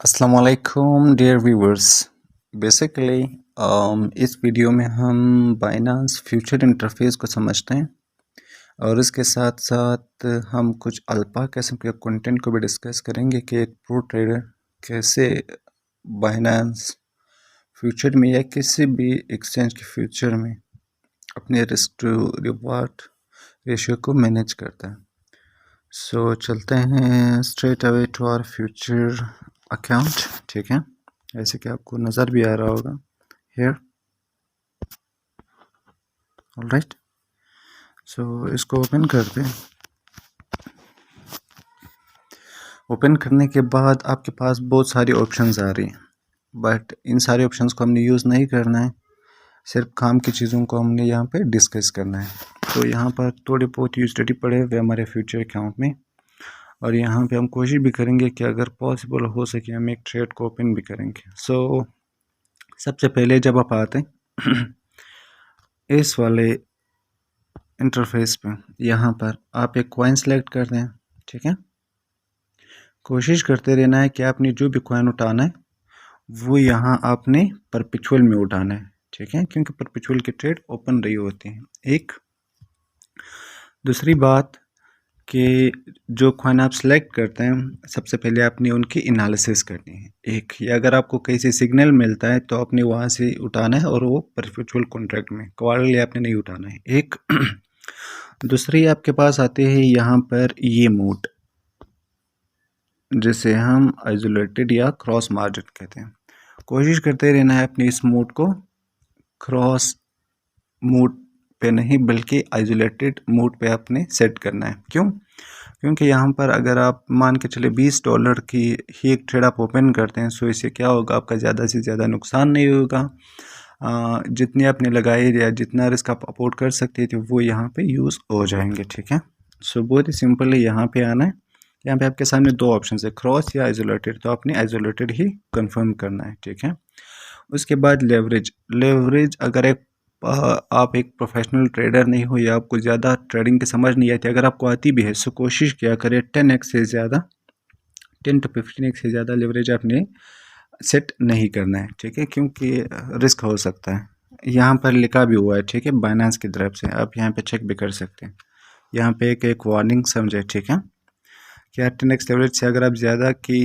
अस्सलाम वालेकुम dear viewers. Basically इस वीडियो में हम बाइनांस फ्यूचर इंटरफेस को समझते हैं और इसके साथ साथ हम कुछ अल्पा किस्म के कंटेंट को भी डिस्कस करेंगे कि एक प्रो ट्रेडर कैसे बाइनांस फ्यूचर में या किसी भी एक्सचेंज के फ्यूचर में अपने रिस्क टू रिवार्ड रेशियो को मैनेज करता है। सो चलते हैं straight away to our future account. ठीक है, ऐसे कि आपको नज़र भी आ रहा होगा हेयर। ऑलराइट, सो इसको ओपन करते हैं। ओपन करने के बाद आपके पास बहुत सारी ऑप्शंस आ रही हैं, बट इन सारे ऑप्शंस को हमने यूज़ नहीं करना है, सिर्फ काम की चीज़ों को हमने यहाँ पे डिस्कस करना है। तो यहाँ पर थोड़ी बहुत यूटिलिटी पड़े हुए हमारे फ्यूचर अकाउंट में, और यहाँ पे हम कोशिश भी करेंगे कि अगर पॉसिबल हो सके हम एक ट्रेड को ओपन भी करेंगे। सो सबसे पहले जब आप आते हैं इस वाले इंटरफेस पे, यहाँ पर आप एक कॉइन सेलेक्ट कर दें। ठीक है, कोशिश करते रहना है कि आपने जो भी कॉइन उठाना है वो यहाँ आपने परपेचुअल में उठाना है। ठीक है, क्योंकि परपेचुअल की ट्रेड ओपन रही होती है। एक दूसरी बात कि जो कॉइन आप सेलेक्ट करते हैं सबसे पहले आपने उनकी एनालिसिस करनी है। एक या अगर आपको कहीं से सिग्नल मिलता है तो आपने वहाँ से उठाना है, और वो परपेचुअल कॉन्ट्रैक्ट में, क्वार्टरली आपने नहीं उठाना है। एक दूसरी आपके पास आते हैं यहाँ पर ये मोड, जिसे हम आइसोलेटेड या क्रॉस मार्जिन कहते हैं। कोशिश करते रहना है अपने इस मोड को क्रॉस मोड पे नहीं बल्कि आइसोलेटेड मोड पे आपने सेट करना है। क्यों? क्योंकि यहाँ पर अगर आप मान के चले $20 की ही एक ट्रेड आप ओपन करते हैं, सो इससे क्या होगा, आपका ज़्यादा से ज़्यादा नुकसान नहीं होगा। जितने आपने लगाए या जितना रिस्क आप अफोर्ड कर सकते थे वो यहाँ पे यूज़ हो जाएंगे। ठीक है, सो बहुत ही सिंपल है, यहाँ पे आना है। यहाँ पे आपके सामने दो ऑप्शन है, क्रॉस या आइसोलेटेड, तो आपने आइसोलेटेड ही कंफर्म करना है। ठीक है, उसके बाद लेवरेज अगर आप एक प्रोफेशनल ट्रेडर नहीं हो या आपको ज़्यादा ट्रेडिंग की समझ नहीं आती, अगर आपको आती भी है सो कोशिश किया करें 10x से ज़्यादा, 10 to 15x से ज़्यादा लेवरेज आपने सेट नहीं करना है। ठीक है, क्योंकि रिस्क हो सकता है। यहाँ पर लिखा भी हुआ है, ठीक है, बाइनेंस की तरफ से, आप यहाँ पे चेक भी कर सकते हैं। यहाँ पे एक वार्निंग समझे। ठीक है, कि 10x लेवरेज से अगर आप ज़्यादा की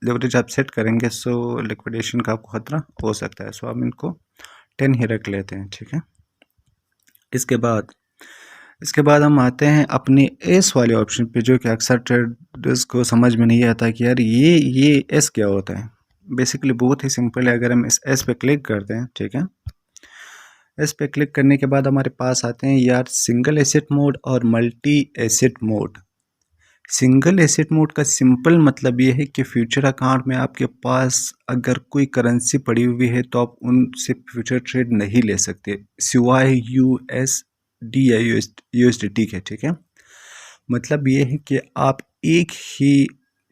लेवरेज आप सेट करेंगे सो लिक्विडेशन का आपको खतरा हो सकता है। सो आप इनको 10 ही रख लेते हैं। ठीक है, इसके बाद हम आते हैं अपने एस वाले ऑप्शन पे, जो कि अक्सर ट्रेडर्स को समझ में नहीं आता कि यार ये एस क्या होता है। बेसिकली बहुत ही सिंपल है, अगर हम इस एस पे क्लिक करते हैं, ठीक है, एस पे क्लिक करने के बाद हमारे पास आते हैं यार सिंगल एसेट मोड और multi asset mode. Single asset mode का सिंपल मतलब ये है कि फ्यूचर अकाउंट में आपके पास अगर कोई करेंसी पड़ी हुई है तो आप उनसे फ्यूचर ट्रेड नहीं ले सकते सिवाय USD या USDT के। ठीक है, मतलब ये है कि आप एक ही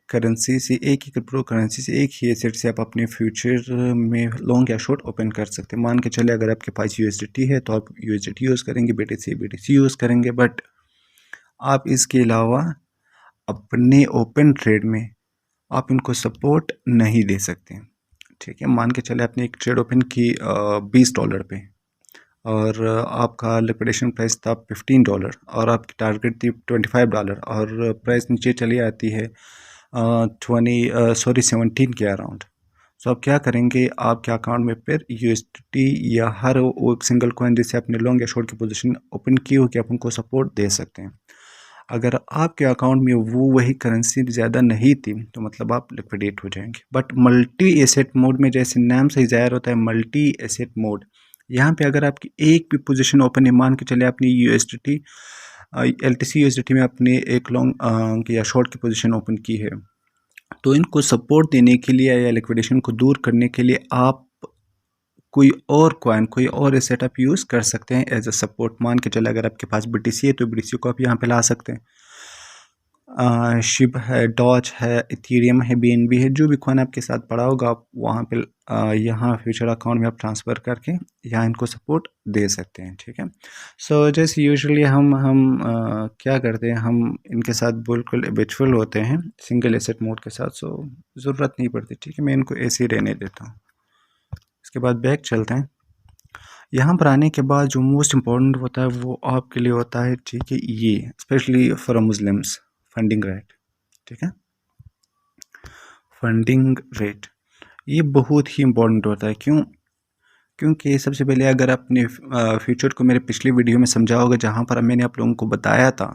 करेंसी से, एक ही क्रिप्टो करेंसी से, एक ही एसेट से आप अपने फ्यूचर में लॉन्ग या शॉर्ट ओपन कर सकते हैं। मान के चले अगर आपके पास USDT है तो आप USDT यूज़ करेंगे, BTC यूज़ करेंगे, बट आप इसके अलावा अपने ओपन ट्रेड में आप इनको सपोर्ट नहीं दे सकते। ठीक है, मान के चले आपने एक ट्रेड ओपन की $20 पे, और आपका लिक्विडेशन प्राइस था $15, और आपकी टारगेट थी $25, और प्राइस नीचे चली आती है 17 के अराउंड। सो आप क्या करेंगे, आपके अकाउंट में फिर USDT या हर वो एक सिंगल कॉइन जिससे आपने लॉन्ग या शॉर्ट की पोजीशन ओपन की हो कि आप उनको सपोर्ट दे सकते हैं। अगर आपके अकाउंट में वही करेंसी ज़्यादा नहीं थी तो मतलब आप लिक्विडेट हो जाएंगे। बट मल्टी एसेट मोड में, जैसे नाम से ज़ाहिर होता है मल्टी एसेट मोड, यहाँ पे अगर आपकी एक भी पोजीशन ओपन है, मान के चले आपने USDT LTC USDT में आपने एक लॉन्ग या शॉर्ट की पोजीशन ओपन की है, तो इनको सपोर्ट देने के लिए या लिक्विडेशन को दूर करने के लिए आप कोई और कॉइन, कोई और एसेट आप यूज़ कर सकते हैं एज अ सपोर्ट। मान के चले अगर आपके पास BTC है तो BTC को आप यहाँ पे ला सकते हैं। शिब है, डॉज है, इथेरियम है, BNB है, जो भी कॉइन आपके साथ पड़ा होगा आप वहाँ पे यहाँ फ्यूचर अकाउंट में आप ट्रांसफ़र करके यहाँ इनको सपोर्ट दे सकते हैं, ठीक है। सो जैसे यूजुअली हम क्या करते हैं, हम इनके साथ बिल्कुल हैबिचुअल होते हैं सिंगल एसेट मोड के साथ, सो ज़रूरत नहीं पड़ती, ठीक है। मैं इनको ऐसे ही रहने देता हूँ। इसके बाद बैक चलते हैं। यहाँ पर आने के बाद जो मोस्ट इम्पॉर्टेंट होता है वो आपके लिए होता है, ठीक है, ये specially for Muslims funding rate, ठीक है। फंडिंग रेट ये बहुत ही इम्पोर्टेंट होता है। क्यों? क्योंकि सबसे पहले अगर अपने फ्यूचर को मेरे पिछली वीडियो में समझा होगा, जहाँ पर मैंने आप लोगों को बताया था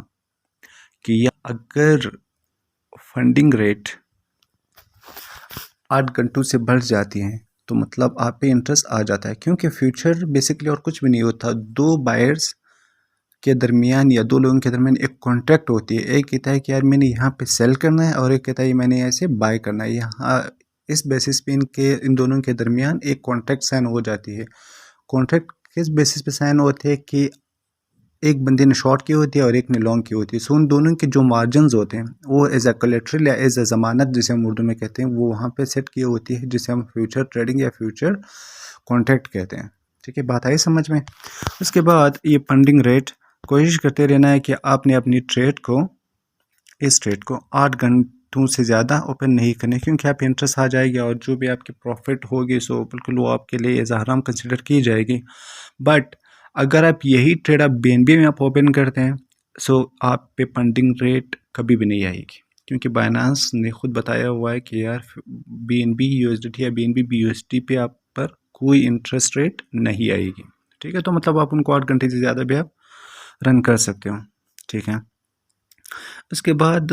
कि अगर फंडिंग रेट 8 घंटों से बढ़ जाती है तो मतलब आप पे इंटरेस्ट आ जाता है। क्योंकि फ्यूचर बेसिकली और कुछ भी नहीं होता, दो बायर्स के दरमियान या दो लोगों के दरमियान एक कॉन्ट्रैक्ट होती है। एक कहता है कि यार मैंने यहाँ पे सेल करना है, और एक कहता है मैंने ऐसे बाय करना है। यहाँ इस बेसिस पे इन दोनों के दरमियान एक कॉन्ट्रैक्ट साइन हो जाती है। कॉन्ट्रैक्ट किस बेसिस पे साइन होते हैं कि एक बंदे ने शॉर्ट की होती है और एक ने लॉन्ग की होती है। सो उन दोनों के जो मार्जिन्स होते हैं वो एज अ कोलेटरल या एज अ ज़मानत, जिसे हम उर्दू में कहते हैं, वो वहाँ पे सेट की होती है, जिसे हम फ्यूचर ट्रेडिंग या फ्यूचर कॉन्ट्रैक्ट कहते हैं, ठीक है। बात आई समझ में? उसके बाद ये फंडिंग रेट कोशिश करते रहना है कि आपने अपनी इस ट्रेड को 8 घंटों से ज़्यादा ओपन नहीं करने, क्योंकि आप इंटरेस्ट आ जाएगी और जो भी आपकी प्रॉफिट होगी सो बिल्कुल वो आपके लिए एज हराम कंसिडर की जाएगी। बट अगर आप यही ट्रेड आप BNB में आप ओपन करते हैं, सो आप पे फंडिंग रेट कभी भी नहीं आएगी, क्योंकि बाइनांस ने खुद बताया हुआ है कि यार BNB USDT या BNB BUSD पे आप पर कोई इंटरेस्ट रेट नहीं आएगी, ठीक है। तो मतलब आप उनको 8 घंटे से ज़्यादा भी आप रन कर सकते हो, ठीक है। उसके बाद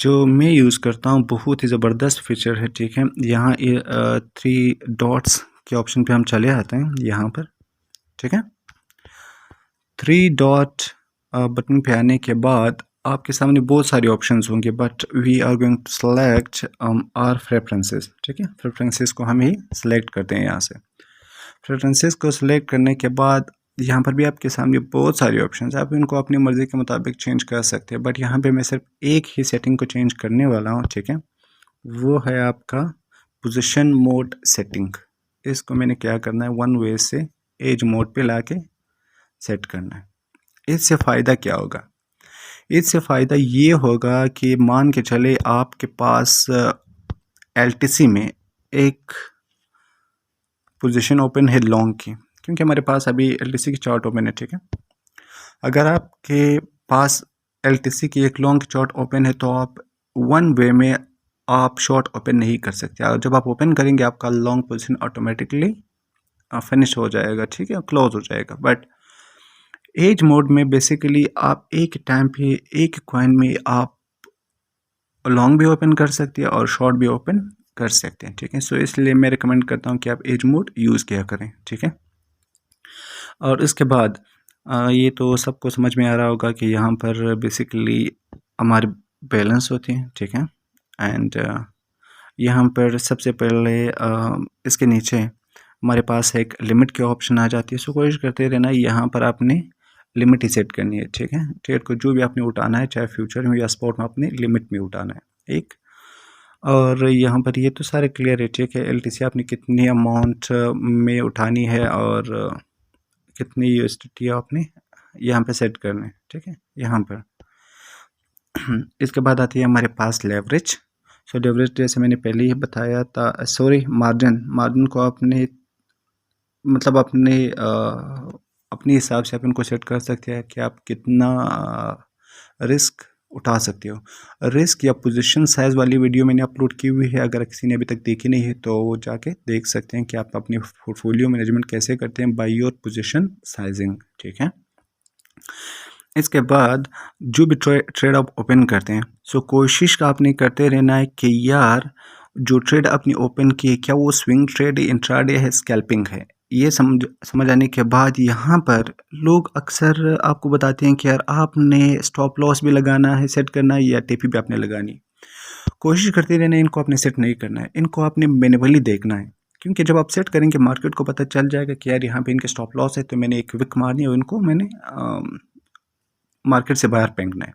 जो मैं यूज़ करता हूँ बहुत ही ज़बरदस्त फीचर है, ठीक है। यहाँ ये 3 डॉट्स के ऑप्शन पे हम चले आते हैं यहाँ पर, ठीक है। 3 डॉट बटन पे आने के बाद आपके सामने बहुत सारे ऑप्शंस होंगे, but we are going to select our preferences, ठीक है। प्रेफरेंसेस को हम ही सेलेक्ट करते हैं यहाँ से। प्रेफरेंसेस को सिलेक्ट करने के बाद यहाँ पर भी आपके सामने बहुत सारे ऑप्शन हैं, आप इनको अपनी मर्ज़ी के मुताबिक चेंज कर सकते हैं। बट यहाँ पे मैं सिर्फ एक ही सेटिंग को चेंज करने वाला हूँ, ठीक है। वो है आपका पोजीशन मोड सेटिंग। इसको मैंने क्या करना है, वन वे से एज मोड पे लाके सेट करना है। इससे फ़ायदा क्या होगा? इससे फ़ायदा ये होगा कि मान के चले आपके पास LTC में एक पोजीशन ओपन है लॉन्ग की, क्योंकि हमारे पास अभी LTC की चार्ट ओपन है, ठीक है। अगर आपके पास LTC की एक लॉन्ग चार्ट ओपन है तो आप वन वे में आप शॉर्ट ओपन नहीं कर सकते। और जब आप ओपन करेंगे आपका लॉन्ग पोजीशन ऑटोमेटिकली फिनिश हो जाएगा, ठीक है, क्लोज हो जाएगा। बट एज मोड में बेसिकली आप एक टाइम पे एक कॉइन में आप लॉन्ग भी ओपन कर सकते हैं और शॉर्ट भी ओपन कर सकते हैं, ठीक है। सो इसलिए मैं रिकमेंड करता हूँ कि आप एज मोड यूज़ किया करें, ठीक है। और इसके बाद ये तो सबको समझ में आ रहा होगा कि यहाँ पर बेसिकली हमारे बैलेंस होते हैं, ठीक है। एंड यहाँ पर सबसे पहले इसके नीचे हमारे पास एक लिमिट की ऑप्शन आ जाती है। सो कोशिश करते रहना यहाँ पर आपने लिमिट ही सेट करनी है, ठीक है। ट्रेड को जो भी आपने उठाना है, चाहे फ्यूचर में या स्पॉट में, आपने लिमिट में उठाना है एक। और यहाँ पर ये तो सारे क्लियर है, ठीक है। LTC आपने कितनी अमाउंट में उठानी है और कितनी USDT आपने यहाँ पे सेट करना है, ठीक है, यहाँ पर। इसके बाद आती है हमारे पास लेवरेज। सो लेवरेज जैसे मैंने पहले ही बताया था, सॉरी, मार्जिन को आपने मतलब अपने हिसाब से आप इनको सेट कर सकते हैं कि आप कितना रिस्क उठा सकते हो। रिस्क या पोजीशन साइज़ वाली वीडियो मैंने अपलोड की हुई है, अगर किसी ने अभी तक देखी नहीं है तो वो जाके देख सकते हैं कि आप अपनी पोर्टफोलियो मैनेजमेंट कैसे करते हैं बाय योर पोजीशन साइजिंग, ठीक है। इसके बाद जो भी ट्रेड आप ओपन करते हैं, सो कोशिश आपने करते रहना है कि यार जो ट्रेड आपने ओपन की है क्या वो स्विंग ट्रेड, इंट्राडे है, स्कैल्पिंग है। ये समझ आने के बाद यहाँ पर लोग अक्सर आपको बताते हैं कि यार आपने स्टॉप लॉस भी लगाना है, सेट करना है, या टीपी भी आपने लगानी। कोशिश करते रहना है, इनको आपने सेट नहीं करना है, इनको आपने मैन्युअली देखना है। क्योंकि जब आप सेट करेंगे मार्केट को पता चल जाएगा कि यार यहाँ पे इनके स्टॉप लॉस है, तो मैंने एक विक मारनी है, इनको मैंने मार्केट से बाहर फेंकना है।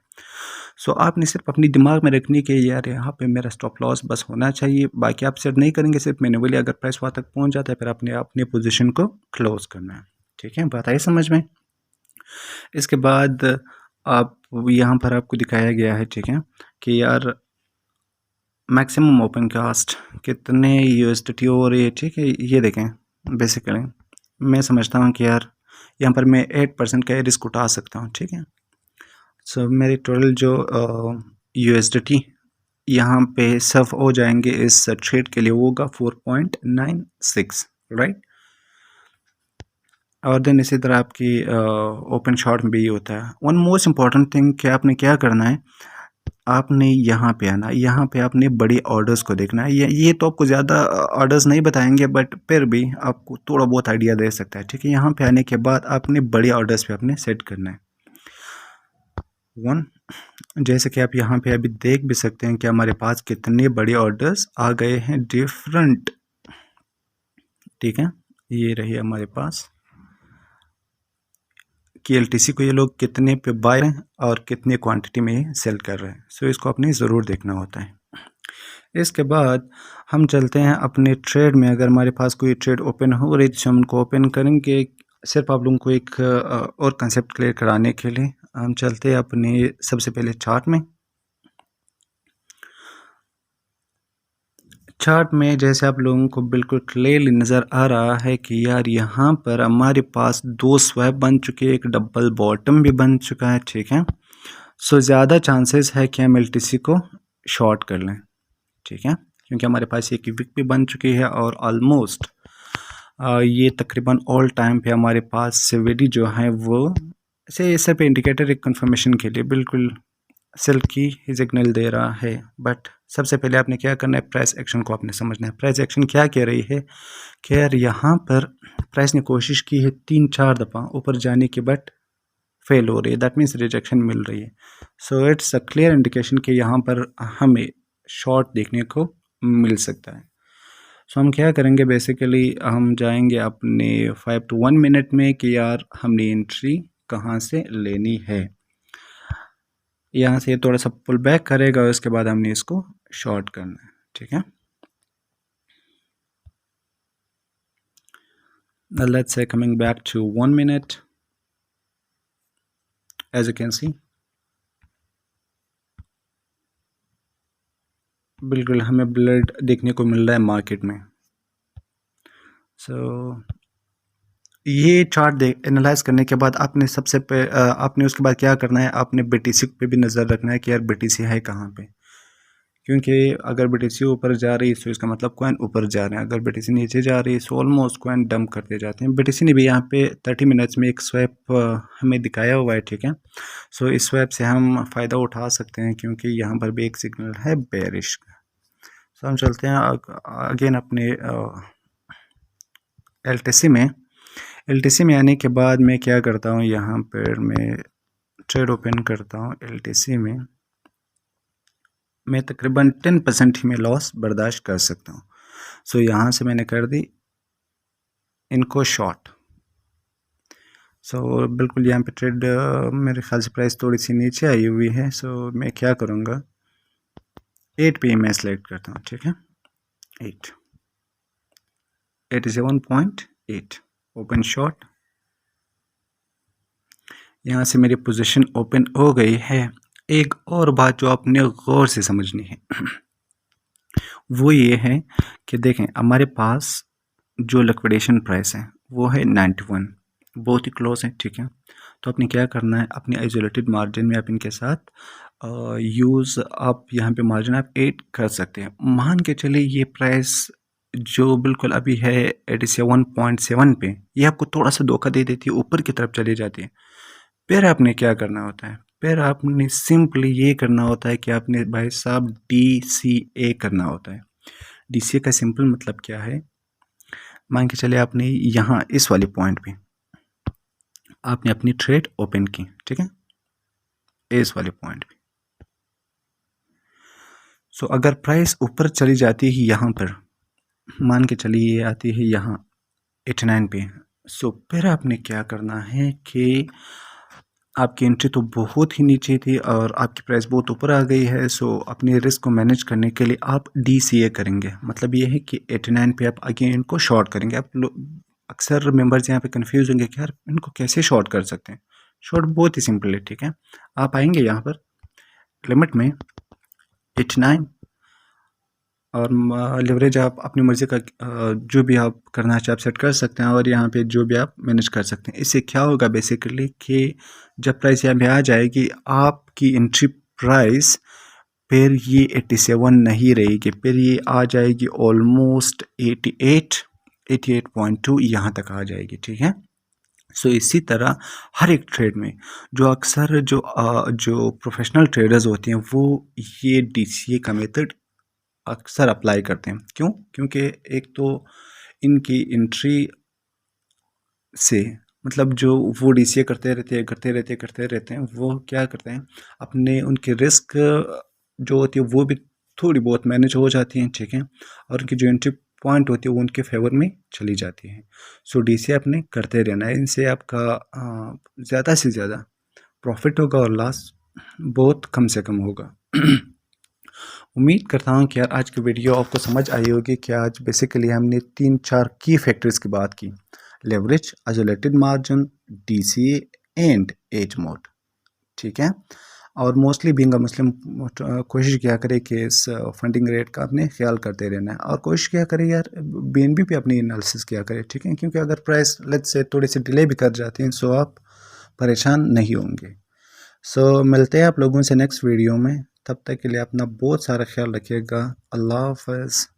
सो आपने सिर्फ अपनी दिमाग में रखनी कि यार यहाँ पे मेरा स्टॉप लॉस बस होना चाहिए, बाकी आप सेट नहीं करेंगे, सिर्फ मैन्युअली अगर प्राइस वहाँ तक पहुँच जाता है फिर आपने अपनी पोजीशन को क्लोज करना है। ठीक है, बात आई समझ में। इसके बाद आप यहाँ पर आपको दिखाया गया है, ठीक है, कि यार मैक्सिमम ओपन कास्ट कितने यूएसडीटी हो रही है। ठीक है, ये देखें, बेसिकली मैं समझता हूँ कि यार यहाँ पर मैं 8% का रिस्क उठा सकता हूँ। ठीक है, सो मेरी टोटल जो यूएसडीटी यहाँ पे सर्व हो जाएंगे इस ट्रेड के लिए वो होगा 4.96, राइट। और देन इसी तरह आपकी ओपन शॉट में भी ये होता है। वन मोस्ट इम्पॉर्टेंट थिंग कि आपने क्या करना है, आपने यहाँ पे आना, यहाँ पे आपने बड़ी ऑर्डर्स को देखना है। ये तो आपको ज़्यादा ऑर्डर्स नहीं बताएंगे बट फिर भी आपको थोड़ा बहुत आइडिया दे सकता है। ठीक है, यहाँ पे आने के बाद आपने बड़ी ऑर्डर्स पे आपने सेट करना है। वन, जैसे कि आप यहाँ पे अभी देख भी सकते हैं कि हमारे पास कितने बड़े ऑर्डर्स आ गए हैं डिफरेंट। ठीक है, ये रही हमारे पास कि एलटीसी को ये लोग कितने पे बाय हैं और कितने क्वांटिटी में सेल कर रहे हैं। सो इसको आपने ज़रूर देखना होता है। इसके बाद हम चलते हैं अपने ट्रेड में। अगर हमारे पास कोई ट्रेड ओपन हो रही तो हम उनको ओपन करेंगे। सिर्फ आप लोगों को एक और कंसेप्ट क्लियर कराने के लिए हम चलते हैं अपने सबसे पहले चार्ट में। चार्ट में जैसे आप लोगों को बिल्कुल क्लियरली नज़र आ रहा है कि यार यहाँ पर हमारे पास दो स्वैप बन चुके हैं, एक डबल बॉटम भी बन चुका है। ठीक है, सो ज़्यादा चांसेस है कि हम एलटीसी को शॉर्ट कर लें। ठीक है, क्योंकि हमारे पास एक विक भी बन चुकी है और ऑलमोस्ट ये तकरीबन ऑल टाइम पे हमारे पास सिविडी जो है वो ऐसे सिर्फ इंडिकेटर एक कंफर्मेशन के लिए बिल्कुल सेल की ही सिग्नल दे रहा है। बट सबसे पहले आपने क्या करना है, प्राइस एक्शन को आपने समझना है। प्राइस एक्शन क्या कह रही है कि यार यहाँ पर प्राइस ने कोशिश की है 3-4 दफ़ा ऊपर जाने की बट फेल हो रही है, दैट मीन्स रिजेक्शन मिल रही है। So it's a clear indication कि यहाँ पर हमें शॉर्ट देखने को मिल सकता है। सो हम क्या करेंगे, बेसिकली हम जाएंगे अपने 5 to 1 मिनट में कि यार हमने एंट्री कहाँ से लेनी है। यहाँ से थोड़ा सा पुल बैक करेगा और उसके बाद हमने इसको शॉर्ट करना है। ठीक है, let's say coming back to 1 minute, as you can see बिल्कुल हमें ब्लड देखने को मिल रहा है मार्केट में। सो ये चार्ट देख एनालाइज करने के बाद आपने आपने उसके बाद क्या करना है, आपने बीटीसी पे भी नज़र रखना है कि यार बीटीसी है कहाँ पे। क्योंकि अगर बीटीसी ऊपर जा रही है तो इसका मतलब कॉइन ऊपर जा रहे हैं, अगर बीटीसी नीचे जा रही है तो ऑलमोस्ट कॉइन डंप करते जाते हैं। बीटीसी ने भी यहाँ पे 30 मिनट्स में एक स्वैप हमें दिखाया हुआ है। ठीक है, सो इस स्वैप से हम फ़ायदा उठा सकते हैं क्योंकि यहाँ पर भी एक सिग्नल है बेरिश का। सो हम चलते हैं अगेन अपने एलटीसी में। एलटीसी में आने के बाद मैं क्या करता हूँ, यहाँ पर मैं ट्रेड ओपन करता हूँ एलटीसी में। मैं तकरीबन 10% ही में लॉस बर्दाश्त कर सकता हूँ। सो यहाँ से मैंने कर दी इनको शॉर्ट। सो बिल्कुल यहाँ पे ट्रेड मेरे ख्याल से प्राइस थोड़ी सी नीचे आई हुई है। सो मैं क्या करूँगा, 8 पे मैं सेलेक्ट करता हूँ। ठीक है, 87.8 ओपन शॉर्ट। यहाँ से मेरी पोजीशन ओपन हो गई है। एक और बात जो आपने गौर से समझनी है वो ये है कि देखें हमारे पास जो लिक्विडेशन प्राइस है वो है 91, बहुत ही क्लोज है। ठीक है, तो आपने क्या करना है, अपनी आइसोलेटेड मार्जिन में आप इनके साथ यूज़ आप यहाँ पे मार्जिन आप ऐड कर सकते हैं। मान के चलिए ये प्राइस जो बिल्कुल अभी है 87.7 पे, ये आपको थोड़ा सा धोखा दे देती है, ऊपर की तरफ चली जाती है। फिर आपने क्या करना होता है, फिर आपने सिंपली ये करना होता है कि आपने भाई साहब DCA करना होता है। DCA का सिंपल मतलब क्या है, मान के चले आपने यहाँ इस वाली पॉइंट पे आपने अपनी ट्रेड ओपन की। ठीक है, इस वाले पॉइंट पे। सो अगर प्राइस ऊपर चली जाती है यहाँ पर, मान के चलिए ये आती है यहाँ 89 पे, सो फिर आपने क्या करना है कि आपकी एंट्री तो बहुत ही नीचे थी और आपकी प्राइस बहुत ऊपर आ गई है। सो अपने रिस्क को मैनेज करने के लिए आप DCA करेंगे। मतलब ये है कि 89 पे आप अगेन इनको शॉर्ट करेंगे। आप अक्सर मेंबर्स यहाँ पे कंफ्यूज होंगे कि यार इनको कैसे शॉर्ट कर सकते हैं। शॉर्ट बहुत ही सिंपल है, ठीक है। आप आएंगे यहाँ पर लिमिट में 89 और लिवरेज आप अपनी मर्ज़ी का जो भी आप करना चाहे आप सेट कर सकते हैं और यहाँ पे जो भी आप मैनेज कर सकते हैं। इससे क्या होगा बेसिकली कि जब प्राइस यहाँ पे आ जाएगी आपकी एंट्री प्राइस फिर ये 87 नहीं रहेगी, फिर ये आ जाएगी ऑलमोस्ट 88.2 यहाँ तक आ जाएगी, ठीक है। सो इसी तरह हर एक ट्रेड में जो अक्सर जो प्रोफेशनल ट्रेडर्स होते हैं वो ये DCA का मेथड अक्सर अप्लाई करते हैं। क्यों? क्योंकि एक तो इनकी एंट्री से मतलब जो वो DCA करते रहते हैं वो क्या करते हैं अपने उनके रिस्क जो होती है वो भी थोड़ी बहुत मैनेज हो जाती हैं, ठीक है। और उनकी जो एंट्री पॉइंट होती है वो उनके फेवर में चली जाती है। सो DCA अपने करते रहना है। इनसे आपका ज़्यादा से ज़्यादा प्रॉफिट होगा और लॉस बहुत कम से कम होगा। उम्मीद करता हूँ कि यार आज की वीडियो आपको समझ आई होगी कि आज बेसिकली हमने 3-4 की फैक्टर्स की बात की। Leverage, isolated margin, DCA and hedge mode, ठीक है। और मोस्टली बीइंग अ मुस्लिम कोशिश किया करें कि इस फंडिंग रेट का अपने ख्याल करते रहना है और कोशिश किया करें यार BNB पे अपनी एनालिसिस किया करें, ठीक है। क्योंकि अगर प्राइस लेट्स से थोड़ी सी डिले भी कर जाती हैं सो आप परेशान नहीं होंगे। सो मिलते हैं आप लोगों से नेक्स्ट वीडियो में। तब तक के लिए अपना बहुत सारा ख्याल रखिएगा। अल्लाह हाफ़िज़।